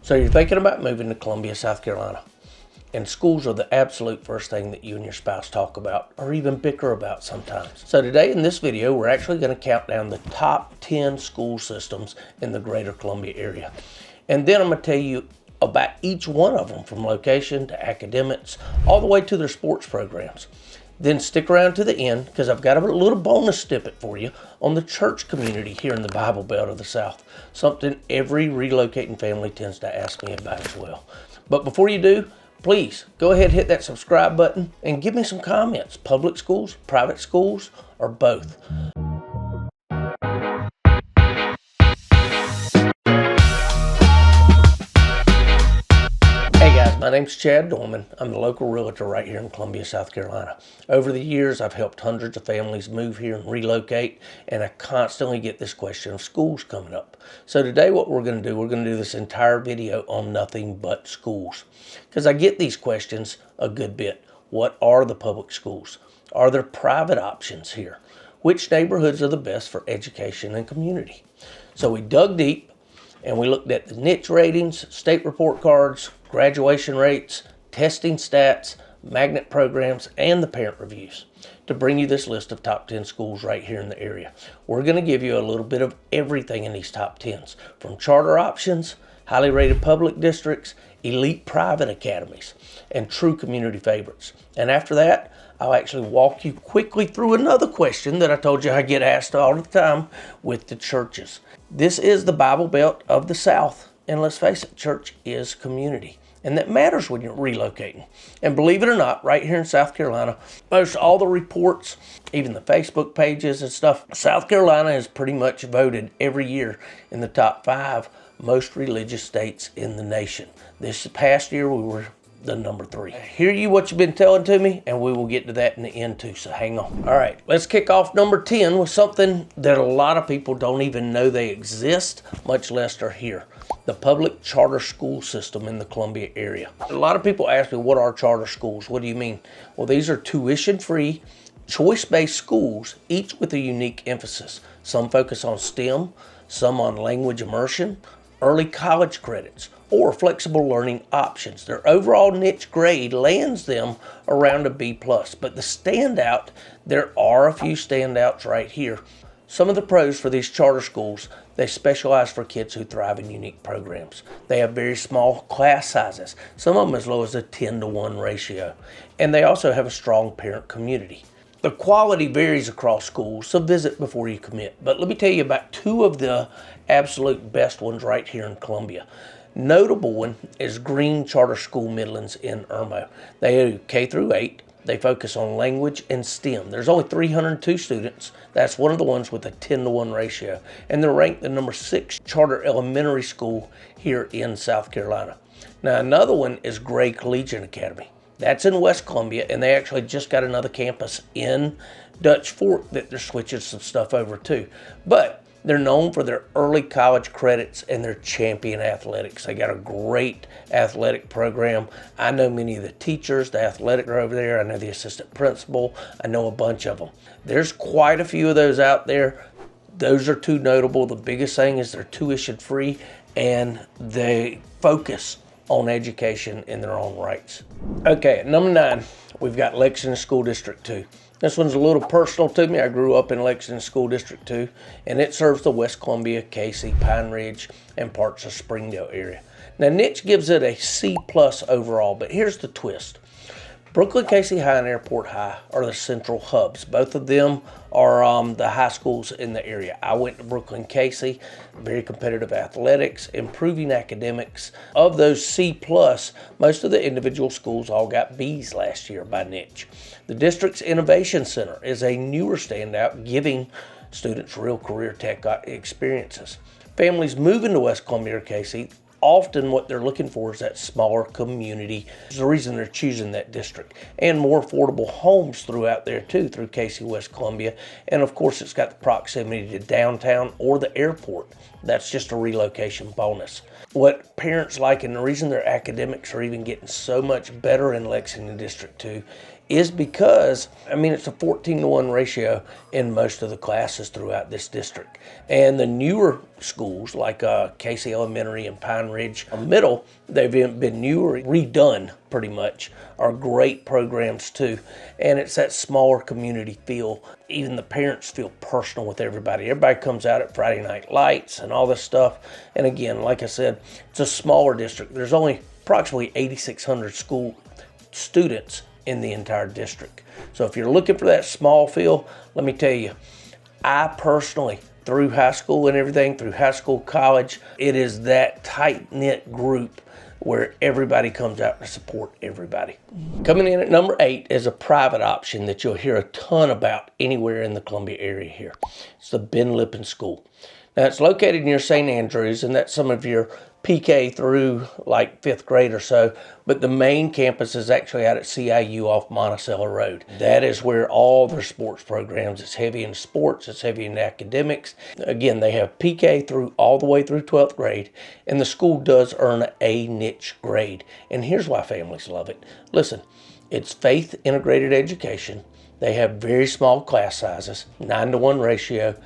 So you're thinking about moving to Columbia, South Carolina, and schools are the absolute first thing that you and your spouse talk about or even bicker about sometimes. So today in this video, we're actually going to count down the top 10 school systems in the greater Columbia area. And then I'm going to tell you about each one of them, from location to academics, all the way to their sports programs. Then stick around to the end, because I've got a little bonus snippet for you on the church community here in the Bible Belt of the South, something every relocating family tends to ask me about as well. But before you do, please go ahead and hit that subscribe button and give me some comments. Public schools, private schools, or both. Hey guys, my name's Chad Dorman. I'm the local realtor right here in Columbia, South Carolina. Over the years, I've helped hundreds of families move here and relocate, and I constantly get this question of schools coming up. So today what we're going to do this entire video on nothing but schools. Because I get these questions a good bit. What are the public schools? Are there private options here? Which neighborhoods are the best for education and community? So we dug deep, and we looked at the niche ratings, state report cards, graduation rates, testing stats, magnet programs, and the parent reviews to bring you this list of top 10 schools right here in the area. We're going to give you a little bit of everything in these top 10s, from charter options, highly rated public districts, elite private academies, and true community favorites. And after that, I'll actually walk you quickly through another question that I told you I get asked all the time with the churches. This is the Bible Belt of the South, and let's face it, church is community. And that matters when you're relocating. And believe it or not, right here in South Carolina, most all the reports, even the Facebook pages and stuff, South Carolina is pretty much voted every year in the top 5 most religious states in the nation. This past year, we were the number 3. Hear you what you've been telling to me, and we will get to that in the end too, so hang on. All right, let's kick off number 10 with something that a lot of people don't even know they exist, much less are here. The public charter school system in the Columbia area. A lot of people ask me, what are charter schools? What do you mean? Well, these are tuition-free, choice-based schools, each with a unique emphasis. Some focus on STEM, some on language immersion, early college credits, or flexible learning options. Their overall niche grade lands them around a B+. But the standout, there are a few standouts right here. Some of the pros for these charter schools, they specialize for kids who thrive in unique programs. They have very small class sizes, some of them as low as a 10-to-1 ratio. And they also have a strong parent community. The quality varies across schools, so visit before you commit. But let me tell you about 2 of the absolute best ones right here in Columbia. Notable one is Green Charter School Midlands in Irmo. They do K through 8. They focus on language and STEM. There's only 302 students. That's one of the ones with a 10-to-1 ratio. And they're ranked the number 6 charter elementary school here in South Carolina. Now another one is Gray Collegiate Academy. That's in West Columbia, and they actually just got another campus in Dutch Fork that they're switching some stuff over to. But they're known for their early college credits and their champion athletics. They got a great athletic program. I know many of the teachers, the athletic are over there. I know the assistant principal. I know a bunch of them. There's quite a few of those out there. Those are 2 notable. The biggest thing is they're tuition free, and they focus on education in their own rights. Okay, at number 9, we've got Lexington School District 2. This one's a little personal to me. I grew up in Lexington School District 2, and it serves the West Columbia, Casey, Pine Ridge, and parts of Springdale area. Now, niche gives it a C+ overall, but here's the twist. Brooklyn, Casey High, and Airport High are the central hubs. Both of them are the high schools in the area. I went to Brooklyn, Casey, very competitive athletics, improving academics. Of those C+, most of the individual schools all got Bs last year by niche. The district's Innovation Center is a newer standout, giving students real career tech experiences. Families moving to West Columbia or Casey, often what they're looking for is that smaller community. It's the reason they're choosing that district. And more affordable homes throughout there too, through Casey, West Columbia. And of course, it's got the proximity to downtown or the airport. That's just a relocation bonus. What parents like, and the reason their academics are even getting so much better in Lexington District 2, is because, it's a 14-to-1 ratio in most of the classes throughout this district. And the newer schools like Casey Elementary and Pine Ridge Middle, they've been newer, redone pretty much, are great programs too. And it's that smaller community feel. Even the parents feel personal with everybody. Everybody comes out at Friday night lights and all this stuff. And again, like I said, it's a smaller district. There's only approximately 8,600 school students in the entire district. So if you're looking for that small feel, let me tell you, I personally, through high school and everything, through high school, college, it is that tight-knit group where everybody comes out to support everybody. Coming in at number 8 is a private option that you'll hear a ton about anywhere in the Columbia area here. It's the Lippen School. Now, it's located near St. Andrews, and that's some of your PK through like 5th grade or so, but the main campus is actually out at CIU off Monticello Road. That is where all their sports programs, it's heavy in sports, it's heavy in academics. Again, they have PK through all the way through 12th grade, and the school does earn a niche grade. And here's why families love it. Listen, it's faith integrated education. They have very small class sizes, 9-to-1 ratio,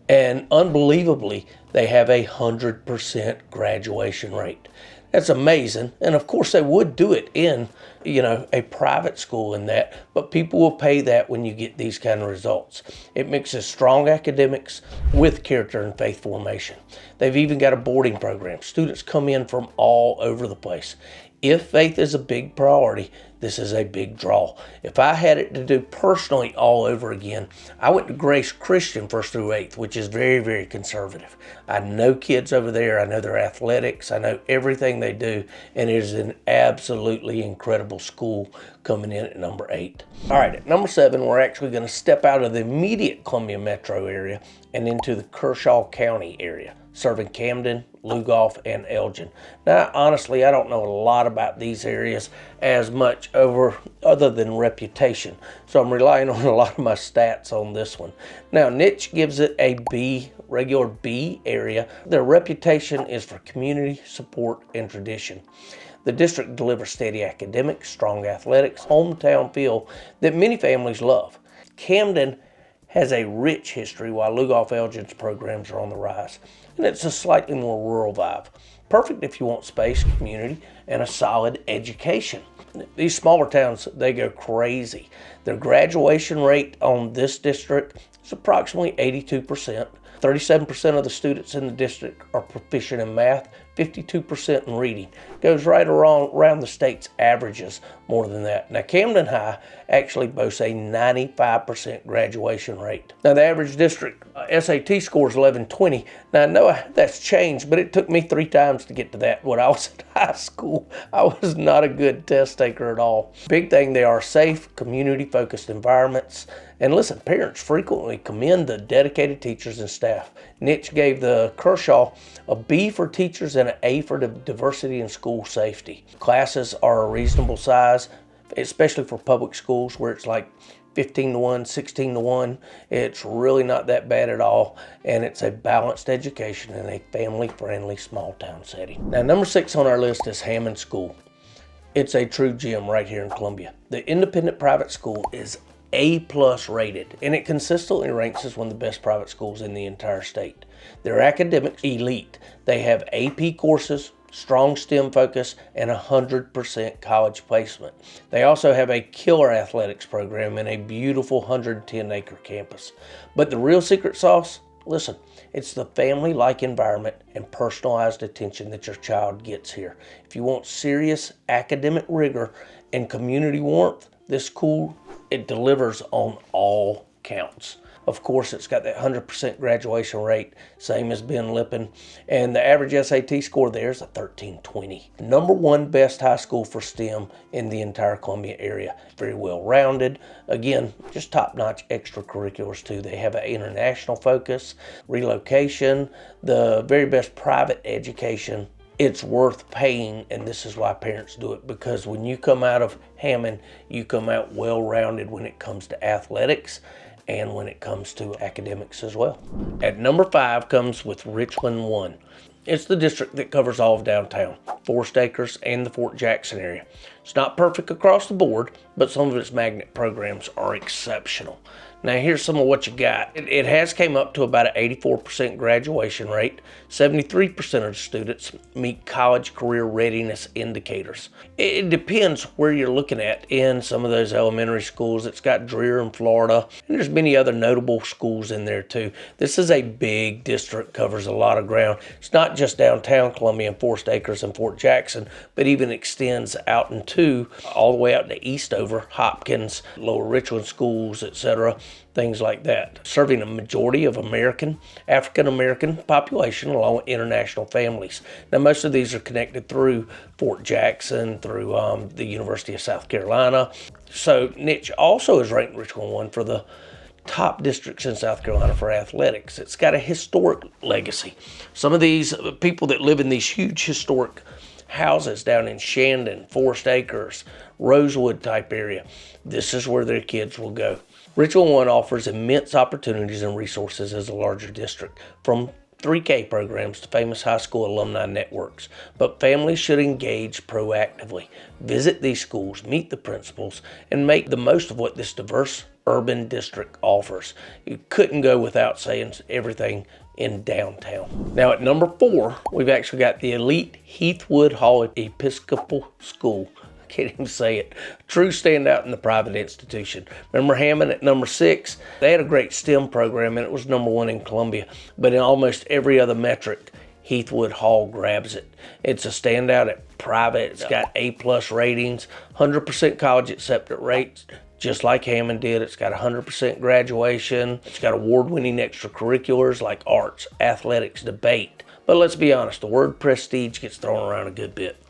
and unbelievably, they have 100% graduation rate. That's amazing. And of course, they would do it in, a private school in that, but people will pay that when you get these kind of results. It mixes strong academics with character and faith formation. They've even got a boarding program. Students come in from all over the place. If faith is a big priority, this is a big draw. If I had it to do personally all over again, I went to Grace Christian 1st through 8th, which is very, very conservative. I know kids over there. I know their athletics. I know everything they do, and it is an absolutely incredible school coming in at number 8. All right, at number 7, we're actually going to step out of the immediate Columbia metro area and into the Kershaw County area, serving Camden, Lugoff, and Elgin. Now, honestly, I don't know a lot about these areas as much other than reputation, so I'm relying on a lot of my stats on this one. Now, niche gives it a B, regular B area. Their reputation is for community support and tradition. The district delivers steady academics, strong athletics, hometown feel that many families love. Camden has a rich history while Lugoff Elgin's programs are on the rise, and it's a slightly more rural vibe. Perfect if you want space, community, and a solid education. These smaller towns, they go crazy. Their graduation rate on this district is approximately 82%. 37% of the students in the district are proficient in math, 52% in reading. Goes right around the state's averages more than that. Now, Camden High actually boasts a 95% graduation rate. Now, the average district SAT score is 1120. Now, I know that's changed, but it took me 3 times to get to that. When I was in high school, I was not a good test taker at all. Big thing, they are safe, community-focused environments. And listen, parents frequently commend the dedicated teachers and staff. Niche gave the Kershaw a B for teachers and an A for diversity and school safety. Classes are a reasonable size, especially for public schools where it's like 15-to-1, 16-to-1. It's really not that bad at all, and it's a balanced education in a family-friendly small town setting. Now, number 6 on our list is Hammond School. It's a true gem right here in Columbia. The independent private school is A+ rated, and it consistently ranks as one of the best private schools in the entire state. Their academics elite. They have AP courses, strong STEM focus, and 100% college placement. They also have a killer athletics program and a beautiful 110-acre campus. But the real secret sauce, listen, it's the family-like environment and personalized attention that your child gets here. If you want serious academic rigor and community warmth, this school, it delivers on all counts. Of course, it's got that 100% graduation rate, same as Ben Lippen, and the average SAT score there is a 1320. Number 1 best high school for STEM in the entire Columbia area. Very well rounded. Again, just top-notch extracurriculars too. They have an international focus, relocation, the very best private education. It's worth paying, and this is why parents do it, because when you come out of Hammond, you come out well-rounded when it comes to athletics and when it comes to academics as well. At number 5 comes with Richland 1. It's the district that covers all of downtown, Forest Acres, and the Fort Jackson area. It's not perfect across the board, but some of its magnet programs are exceptional. Now here's some of what you got. It has came up to about an 84% graduation rate. 73% of the students meet college career readiness indicators. It depends where you're looking at in some of those elementary schools. It's got Dreer in Florida, and there's many other notable schools in there too. This is a big district, covers a lot of ground. It's not just downtown Columbia and Forest Acres and Fort Jackson, but even extends out into all the way out to Eastover, Hopkins, Lower Richland schools, etc. Things like that, serving a majority of African American population along with international families. Now, most of these are connected through Fort Jackson, through the University of South Carolina. So Niche also is ranked Richland 1 for the top districts in South Carolina for athletics. It's got a historic legacy. Some of these people that live in these huge historic houses down in Shandon, Forest Acres, Rosewood type area, this is where their kids will go. Richland 1 offers immense opportunities and resources as a larger district, from 3K programs to famous high school alumni networks, but families should engage proactively. Visit these schools, meet the principals, and make the most of what this diverse urban district offers. You couldn't go without saying everything in downtown. Now at number 4, we've actually got the elite Heathwood Hall Episcopal School. Can't even say it. True standout in the private institution. Remember Hammond at number 6? They had a great STEM program and it was number 1 in Columbia. But in almost every other metric, Heathwood Hall grabs it. It's a standout at private. It's got A+ ratings, 100% college acceptance rates, just like Hammond did. It's got 100% graduation. It's got award-winning extracurriculars like arts, athletics, debate. But let's be honest, the word prestige gets thrown around a good bit.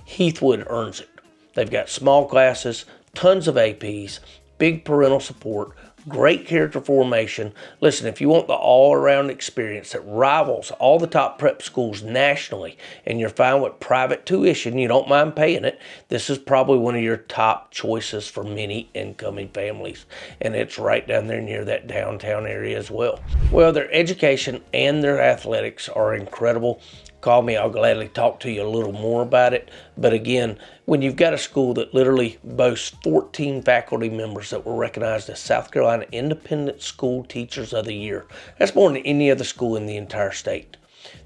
Heathwood earns it. They've got small classes, tons of APs, big parental support, great character formation. Listen, if you want the all-around experience that rivals all the top prep schools nationally, and you're fine with private tuition, you don't mind paying it, this is probably one of your top choices for many incoming families. And it's right down there near that downtown area as well. Well, their education and their athletics are incredible. Call me, I'll gladly talk to you a little more about it. But again, when you've got a school that literally boasts 14 faculty members that were recognized as South Carolina Independent School Teachers of the Year, that's more than any other school in the entire state.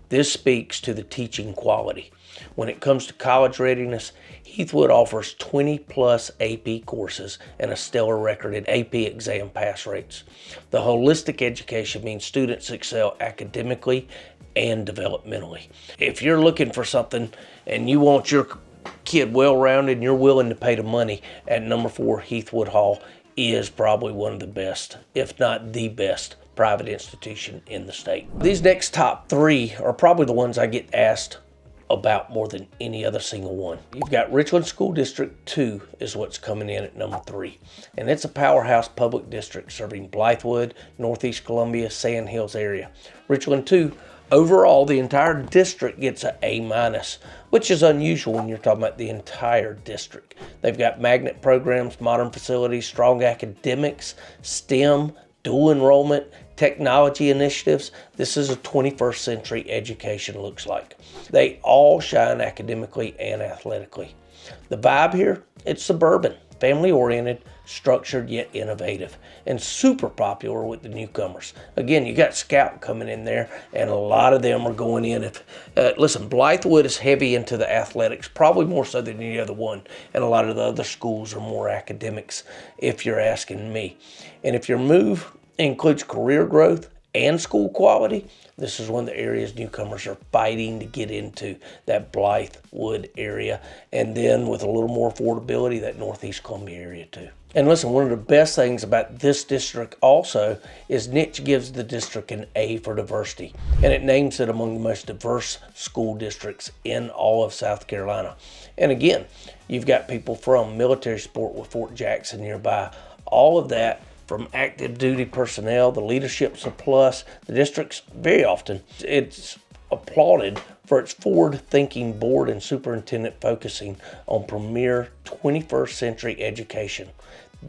This speaks to the teaching quality. When it comes to college readiness, Heathwood offers 20+ AP courses and a stellar record in AP exam pass rates. The holistic education means students excel academically and developmentally. If you're looking for something and you want your kid well-rounded and you're willing to pay the money, at number 4, Heathwood Hall is probably one of the best, if not the best, private institution in the state. These next top 3 are probably the ones I get asked about more than any other single one. You've got Richland School District 2 is what's coming in at number 3. And it's a powerhouse public district serving Blythewood, Northeast Columbia, Sand Hills area. Richland 2, overall, the entire district gets an A-, which is unusual when you're talking about the entire district. They've got magnet programs, modern facilities, strong academics, STEM, dual enrollment, technology initiatives. This is a 21st century education looks like. They all shine academically and athletically. The vibe here, it's suburban, family-oriented, structured yet innovative, and super popular with the newcomers. Again, you got Scout coming in there, and a lot of them are going in. Listen, Blythewood is heavy into the athletics, probably more so than any other one, and a lot of the other schools are more academics, if you're asking me. And if your move includes career growth and school quality, this is one of the areas newcomers are fighting to get into, that Blythewood area, and then with a little more affordability, that Northeast Columbia area too. And listen, one of the best things about this district also is Niche gives the district an A for diversity, and it names it among the most diverse school districts in all of South Carolina. And again, you've got people from military support with Fort Jackson nearby, all of that from active duty personnel. The leadership's a plus. The district's very often, it's applauded for its forward-thinking board and superintendent focusing on premier 21st century education.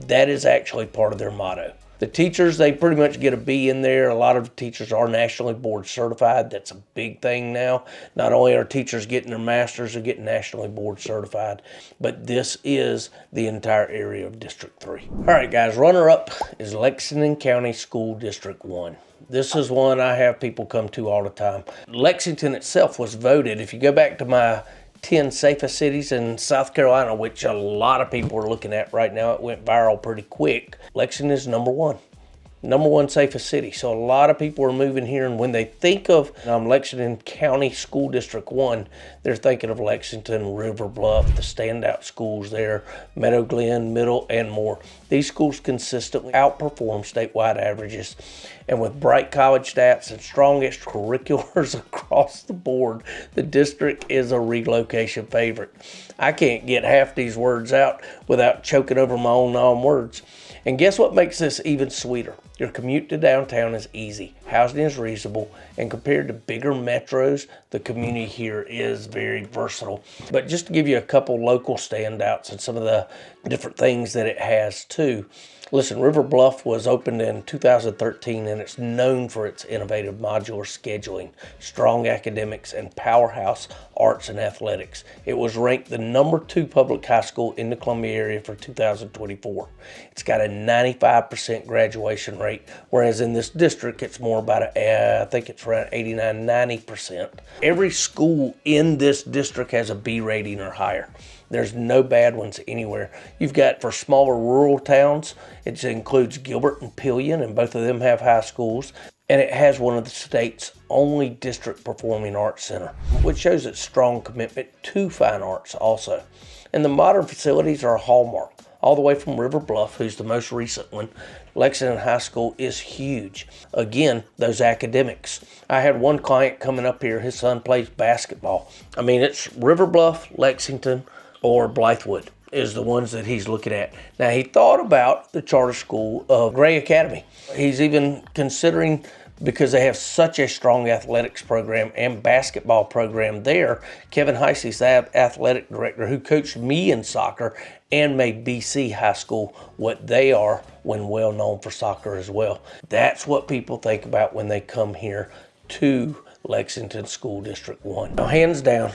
That is actually part of their motto. The teachers, they pretty much get a B in there. A lot of teachers are nationally board certified. That's a big thing now. Not only are teachers getting their masters, they're getting nationally board certified, but this is the entire area of District 3. All right, guys, runner-up is Lexington County School District 1. This is one I have people come to all the time. Lexington itself was voted, if you go back to my 10 safest cities in South Carolina, which a lot of people are looking at right now. It went viral pretty quick. Lexington is number one safest city. So a lot of people are moving here, and when they think of Lexington County School District 1, they're thinking of Lexington, River Bluff, the standout schools there, Meadow Glen, Middle, and more. These schools consistently outperform statewide averages. And with bright college stats and strong extracurriculars across the board, the district is a relocation favorite. I can't get half these words out without choking over my own words. And guess what makes this even sweeter? Your commute to downtown is easy, housing is reasonable, and compared to bigger metros, the community here is very versatile. But just to give you a couple local standouts and some of the different things that it has too. Listen, River Bluff was opened in 2013, and it's known for its innovative modular scheduling, strong academics, and powerhouse arts and athletics. It was ranked the #2 public high school in the Columbia area for 2024. It's got a 95% graduation rate, whereas in this district, it's more about, I think it's around 89, 90%. Every school in this district has a B rating or higher. There's no bad ones anywhere. You've got, for smaller rural towns, it includes Gilbert and Pillion, and both of them have high schools. And it has one of the state's only district performing arts center, which shows its strong commitment to fine arts also. And the modern facilities are a hallmark. All the way from River Bluff, who's the most recent one, Lexington High School is huge. Again, those academics. I had one client coming up here, his son plays basketball. I mean, it's River Bluff, Lexington, or Blythewood is the ones that he's looking at. Now, he thought about the charter school of Gray Academy. He's even considering, because they have such a strong athletics program and basketball program there. Kevin Heisey's the athletic director who coached me in soccer and made BC High School what they are when well known for soccer as well. That's what people think about when they come here to Lexington School District 1. Now, hands down,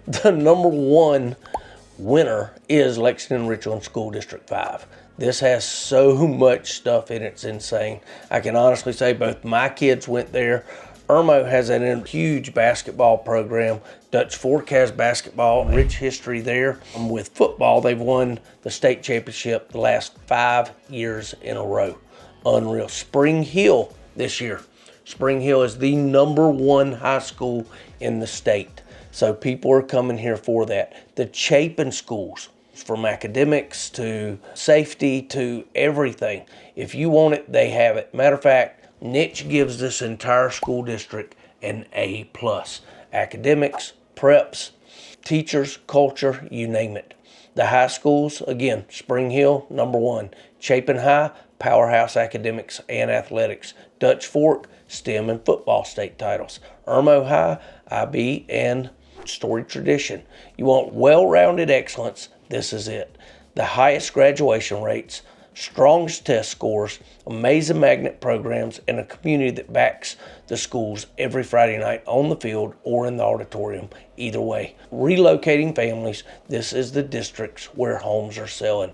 the #1 winner is Lexington-Richland School District 5. This has so much stuff in it, it's insane. I can honestly say both my kids went there. Irmo has a huge basketball program. Dutch Fork has basketball, rich history there. With football, they've won the state championship the last 5 years in a row. Unreal. Spring Hill this year. Spring Hill is the #1 high school in the state. So people are coming here for that. The Chapin schools, from academics to safety to everything. If you want it, they have it. Matter of fact, Niche gives this entire school district an A+. Academics, preps, teachers, culture, you name it. The high schools, again, Spring Hill, #1. Chapin High, powerhouse academics and athletics. Dutch Fork, STEM and football state titles. Irmo High, IB, and storied tradition. You want well-rounded excellence, this is it. The highest graduation rates, strongest test scores, amazing magnet programs, and a community that backs the schools every Friday night on the field or in the auditorium, either way. Relocating families, this is the districts where homes are selling.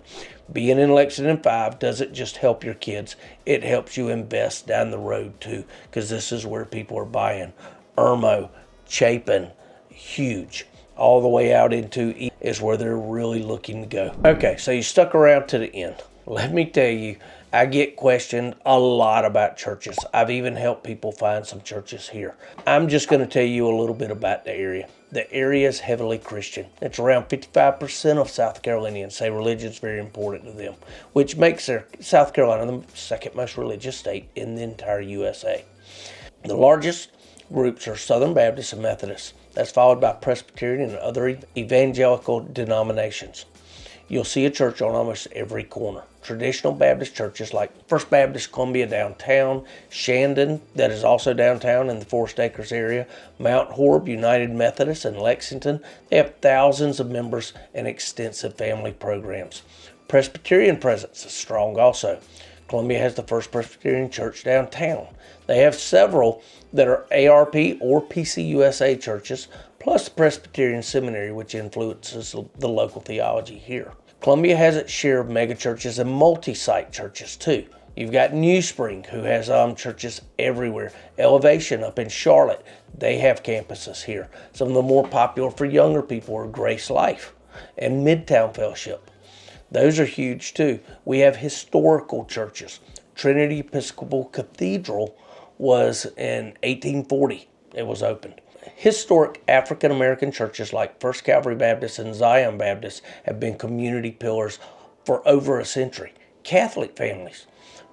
Being in Lexington 5 doesn't just help your kids, it helps you invest down the road too, because this is where people are buying. Irmo, Chapin, huge. All the way out into E is where they're really looking to go. Okay, so you stuck around to the end. Let me tell you, I get questioned a lot about churches. I've even helped people find some churches here. I'm just going to tell you a little bit about the area. The area is heavily Christian. It's around 55% of South Carolinians say religion is very important to them, which makes South Carolina the second most religious state in the entire USA. The largest groups are Southern Baptists and Methodists. That's followed by Presbyterian and other evangelical denominations. You'll see a church on almost every corner. Traditional Baptist churches like First Baptist Columbia downtown, Shandon, that is also downtown in the Forest Acres area, Mount Horeb United Methodist in Lexington, they have thousands of members and extensive family programs. Presbyterian presence is strong also. Columbia has the First Presbyterian Church downtown. They have several that are ARP or PCUSA churches, plus the Presbyterian Seminary, which influences the local theology here. Columbia has its share of megachurches and multi-site churches too. You've got New Spring, who has churches everywhere. Elevation up in Charlotte, they have campuses here. Some of the more popular for younger people are Grace Life and Midtown Fellowship. Those are huge too. We have historical churches. Trinity Episcopal Cathedral was in 1840. It was opened. Historic African American churches like First Calvary Baptist and Zion Baptist have been community pillars for over a century. Catholic families.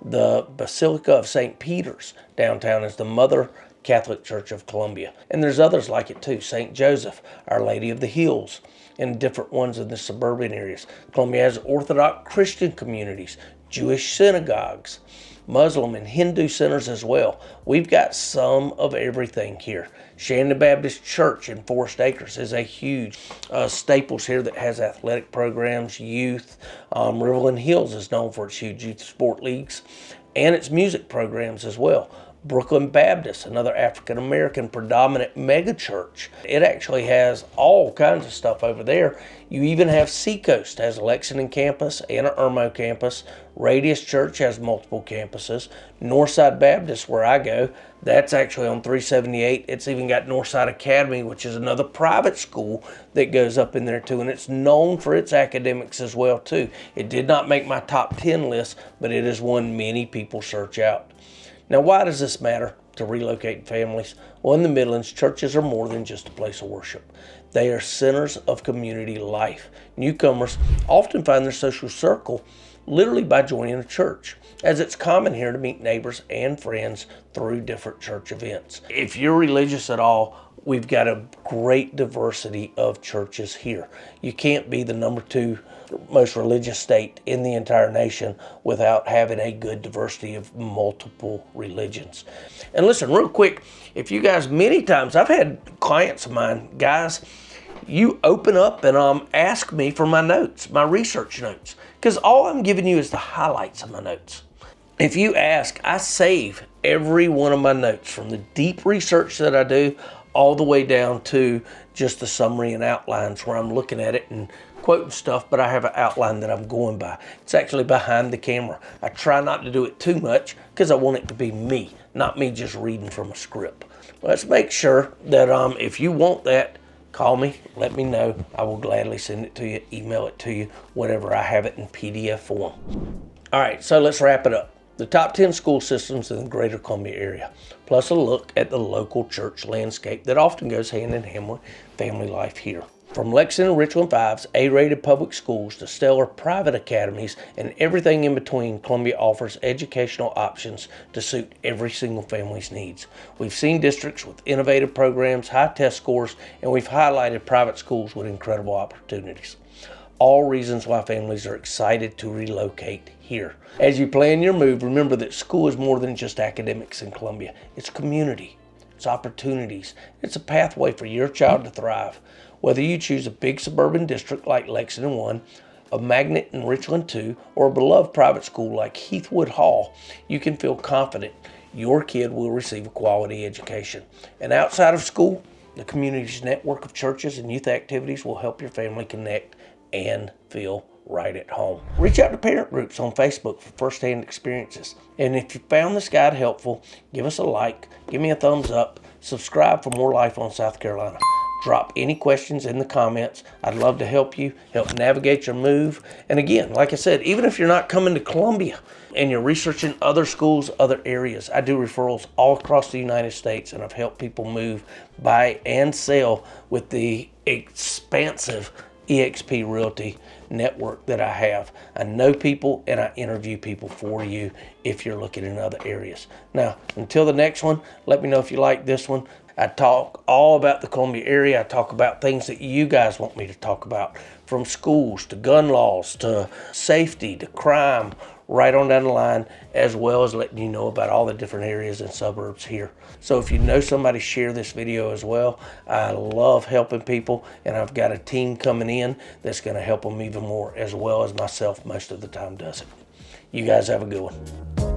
The Basilica of St. Peter's downtown is the Mother Catholic Church of Columbia. And there's others like it too. St. Joseph, Our Lady of the Hills, and different ones in the suburban areas. Columbia has Orthodox Christian communities, Jewish synagogues, Muslim and Hindu centers as well. We've got some of everything here. Shandon Baptist Church in Forest Acres is a huge Staples here that has athletic programs, youth. Riverland Hills is known for its huge youth sport leagues and its music programs as well. Brooklyn Baptist, another African-American predominant mega church. It actually has all kinds of stuff over there. You even have Seacoast has a Lexington campus and an Irmo campus. Radius Church has multiple campuses. Northside Baptist, where I go, that's actually on 378. It's even got Northside Academy, which is another private school that goes up in there too, and it's known for its academics as well too. It did not make my top 10 list, but it is one many people search out. Now, why does this matter to relocating families? Well, in the Midlands, churches are more than just a place of worship. They are centers of community life. Newcomers often find their social circle literally by joining a church, as it's common here to meet neighbors and friends through different church events. If you're religious at all, we've got a great diversity of churches here. You can't be the number 2 most religious state in the entire nation without having a good diversity of multiple religions. And listen, real quick, if you guys, many times I've had clients of mine, guys, you open up and ask me for my notes, my research notes, because all I'm giving you is the highlights of my notes. If you ask, I save every one of my notes from the deep research that I do all the way down to just the summary and outlines where I'm looking at it and quoting stuff, but I have an outline that I'm going by. It's actually behind the camera. I try not to do it too much because I want it to be me, not me just reading from a script. Let's make sure that if you want that, call me, let me know. I will gladly send it to you, email it to you, whatever. I have it in PDF form. All right, so let's wrap it up. The top 10 school systems in the greater Columbia area, plus a look at the local church landscape that often goes hand in hand with family life here. From Lexington-Richland 5's A-rated public schools to stellar private academies and everything in between, Columbia offers educational options to suit every single family's needs. We've seen districts with innovative programs, high test scores, and we've highlighted private schools with incredible opportunities. All reasons why families are excited to relocate here. As you plan your move, remember that school is more than just academics in Columbia. It's community, it's opportunities, it's a pathway for your child to thrive. Whether you choose a big suburban district like Lexington 1, a magnet in Richland 2, or a beloved private school like Heathwood Hall, you can feel confident your kid will receive a quality education. And outside of school, the community's network of churches and youth activities will help your family connect and feel right at home. Reach out to parent groups on Facebook for firsthand experiences. And if you found this guide helpful, give us a like, give me a thumbs up, subscribe for more life on South Carolina. Drop any questions in the comments. I'd love to help you, help navigate your move. And again, like I said, even if you're not coming to Columbia and you're researching other schools, other areas, I do referrals all across the United States, and I've helped people move, buy, and sell with the expansive eXp Realty network that I have. I know people and I interview people for you if you're looking in other areas. Now, until the next one, let me know if you like this one. I talk all about the Columbia area. I talk about things that you guys want me to talk about, from schools to gun laws to safety to crime, right on down the line, as well as letting you know about all the different areas and suburbs here. So if you know somebody, share this video as well. I love helping people, and I've got a team coming in that's going to help them even more, as well as myself most of the time does it. You guys have a good one.